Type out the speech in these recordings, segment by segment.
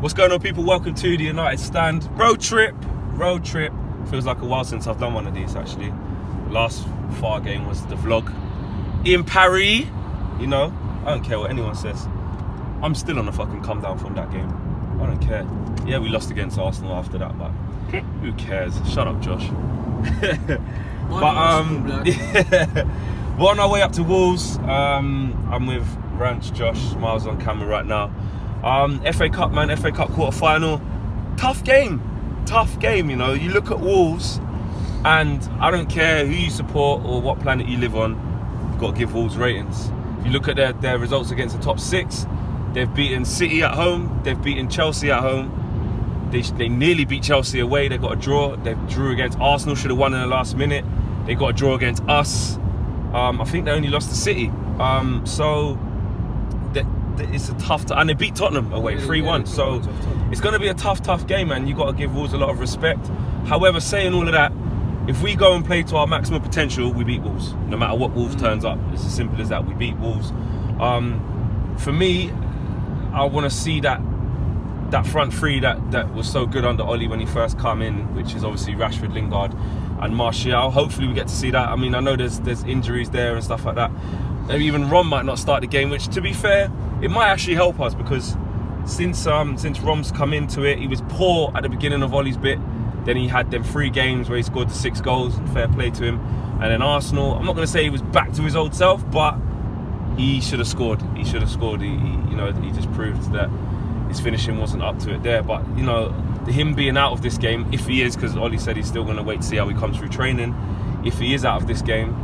What's going on, people? Welcome to the United Stand road trip. Feels like a while since I've done one of these, actually. Last far game was the vlog in Paris. You know, I don't care what anyone says. I'm still on a fucking come down from that game. I don't care. Yeah, we lost against Arsenal after that, but who cares? Shut up, Josh. We're on our way up to Wolves. I'm with Rants, Josh, Miles on camera right now. FA Cup, man, FA Cup quarter-final. Tough game, you know. You look at Wolves, and I don't care who you support or what planet you live on, you've got to give Wolves ratings. If you look at their results against the top six, they've beaten City at home, they've beaten Chelsea at home, they nearly beat Chelsea away, they got a draw, they drew against Arsenal, should have won in the last minute, they got a draw against us. I think they only lost to City. So it's a tough and they beat Tottenham away 3-1. So it's going to be a tough game, man. You've got to give Wolves a lot of respect. However, saying all of that, if we go and play to our maximum potential, we beat Wolves. No matter what Wolves turns up, it's as simple as that. We beat Wolves. For me, I want to see that front three that was so good under Oli when he first come in, which is obviously Rashford, Lingard and Martial. Hopefully we get to see that. I mean, I know there's injuries there and stuff like that. Maybe even Rom might not start the game, which, to be fair, it might actually help us, because since Rom's come into it, he was poor at the beginning of Oli's bit. Then he had them 3 games where he scored the 6 goals, and fair play to him. And then Arsenal, I'm not going to say he was back to his old self, but he should have scored. He just proved that his finishing wasn't up to it there. But, you know, him being out of this game, if he is, because Oli said he's still going to wait to see how he comes through training. If he is out of this game,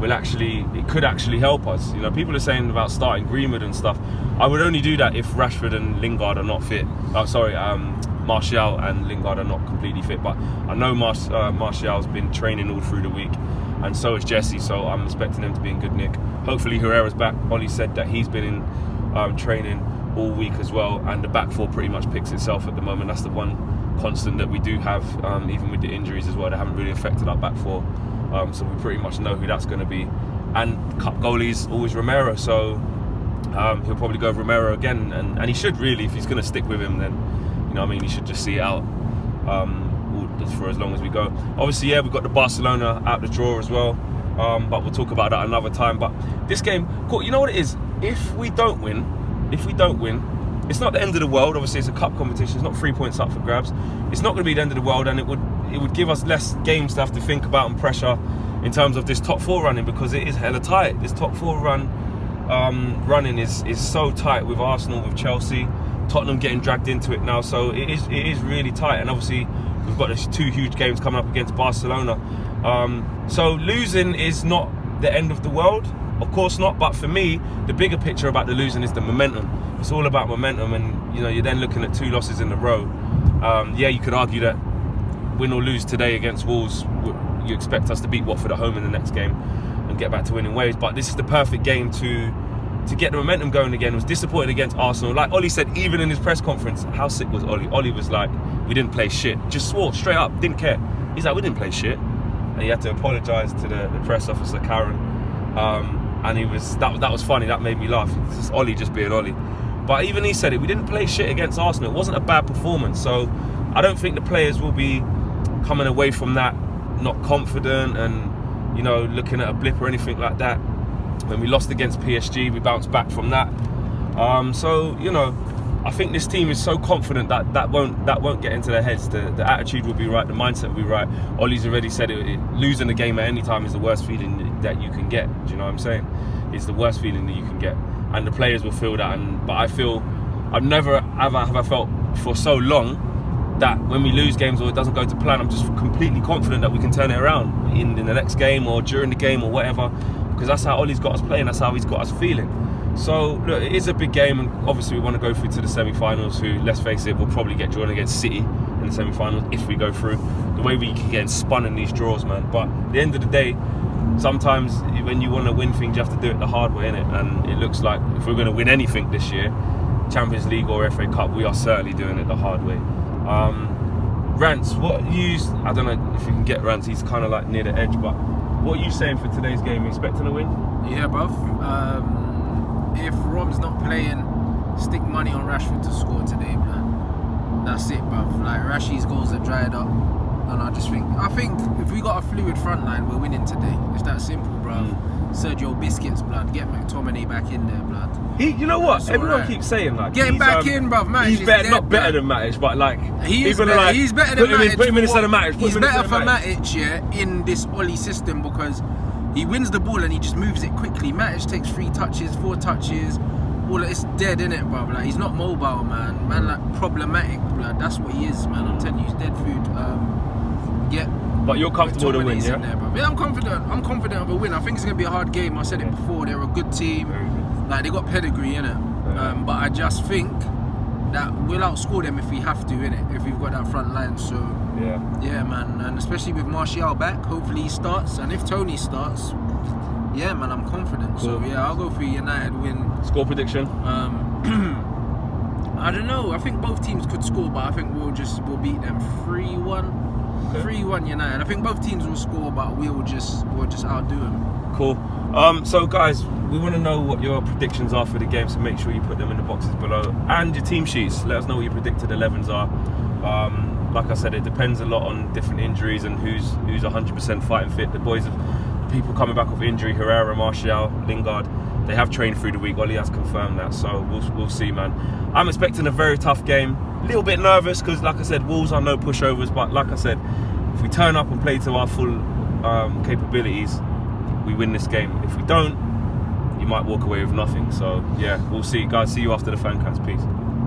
it could actually help us. You know, people are saying about starting Greenwood and stuff. I would only do that if Rashford and Lingard are not fit. Martial and Lingard are not completely fit. But I know Martial's been training all through the week, and so is Jesse. So I'm expecting them to be in good nick. Hopefully Herrera's back. Oli said that he's been in training all week as well, and the back four pretty much picks itself at the moment. That's the one constant that we do have, even with the injuries as well. They haven't really affected our back four. So we pretty much know who that's going to be. And cup goalie's always Romero, so he'll probably go with Romero again, and he should really, if he's going to stick with him, then, you know what I mean, he should just see it out for as long as we go. Obviously, yeah, we've got the Barcelona out the draw as well, but we'll talk about that another time. But this game, cool, you know what it is? If we don't win, it's not the end of the world. Obviously, it's a cup competition. It's not 3 points up for grabs. It's not going to be the end of the world, and it would give us less games to have to think about and pressure in terms of this top 4 running, because it is hella tight. This top 4 running is so tight, with Arsenal, with Chelsea, Tottenham getting dragged into it now. So it is really tight, and obviously we've got these 2 huge games coming up against Barcelona. So losing is not the end of the world. Of course not, but for me, the bigger picture about the losing is the momentum. It's all about momentum, and, you know, you're then looking at 2 losses in a row. Yeah, you could argue that win or lose today against Wolves, you expect us to beat Watford at home in the next game and get back to winning ways. But this is the perfect game to get the momentum going again. Was disappointed against Arsenal. Like Oli said, even in his press conference, how sick was Oli? Oli was like, we didn't play shit. Just swore straight up, didn't care. He's like, we didn't play shit. And he had to apologise to the press officer, Karen. And that was funny. That made me laugh. It's just Oli just being Oli. But even he said it. We didn't play shit against Arsenal. It wasn't a bad performance. So I don't think the players will be coming away from that not confident and, you know, looking at a blip or anything like that. When we lost against PSG, we bounced back from that. So, you know, I think this team is so confident that won't get into their heads. The attitude will be right. The mindset will be right. Oli's already said it. Losing a game at any time is the worst feeling that you can get. Do you know what I'm saying? It's the worst feeling that you can get, and the players will feel that. But I feel I've never have I felt for so long that when we lose games or it doesn't go to plan, I'm just completely confident that we can turn it around in the next game or during the game or whatever, because that's how Oli's got us playing. That's how he's got us feeling. So look, it is a big game, and obviously we want to go through to the semi-finals, who, let's face it, will probably get drawn against City in the semi-finals if we go through. The way we keep getting spun in these draws, man. But at the end of the day, sometimes when you want to win things, you have to do it the hard way, innit? And it looks like if we're going to win anything this year, Champions League or FA Cup, we are certainly doing it the hard way. Rants, I don't know if you can get Rants, he's kind of like near the edge, but what are you saying for today's game? Are you expecting a win? Yeah, bruv. If Rom's not playing, stick money on Rashford to score today, man. That's it, bruv. Like, Rashi's goals are dried up. And I think if we got a fluid front line, we're winning today. It's that simple, bruv. Sergio Biscuits, blood. Get McTominay back in there, blood. You know what? That's Everyone right. keeps saying like Get him back in, bruv. Matic he's is better, dead, not better bruv. than Matic, but like He's even better, like he's better than Matic. Put him instead of Matic. He's better for Matic, yeah, in this Oli system because he wins the ball and he just moves it quickly. Matic takes 3 touches, 4 touches. All it's dead, innit, bruv? Like, he's not mobile, man. Man, like, problematic, blood. That's what he is, man. I'm telling you, he's dead food. But you're comfortable to win, yeah? Yeah, I'm confident. I'm confident of a win. I think it's gonna be a hard game. I said it before. They're a good team. Like, they got pedigree, innit? But I just think that we'll outscore them if we have to, innit? If we've got that front line. So yeah, man. And especially with Martial back, hopefully he starts. And if Tony starts, yeah, man, I'm confident. Cool. So yeah, I'll go for United win. Score prediction? I don't know. I think both teams could score, but I think we'll beat them 3-1. 3-1 United. I think both teams will score, but we'll just outdo them. Cool. So guys, we want to know what your predictions are for the game, so make sure you put them in the boxes below. And your team sheets. Let us know what your predicted 11s are. Like I said, it depends a lot on different injuries and who's 100% fighting fit. The boys have people coming back off injury, Herrera, Martial, Lingard. They have trained through the week. Oli has confirmed that, so we'll see, man. I'm expecting a very tough game. A little bit nervous because, like I said, Wolves are no pushovers. But like I said, if we turn up and play to our full capabilities, we win this game. If we don't, you might walk away with nothing. So yeah, we'll see, guys. See you after the fan cast. Peace.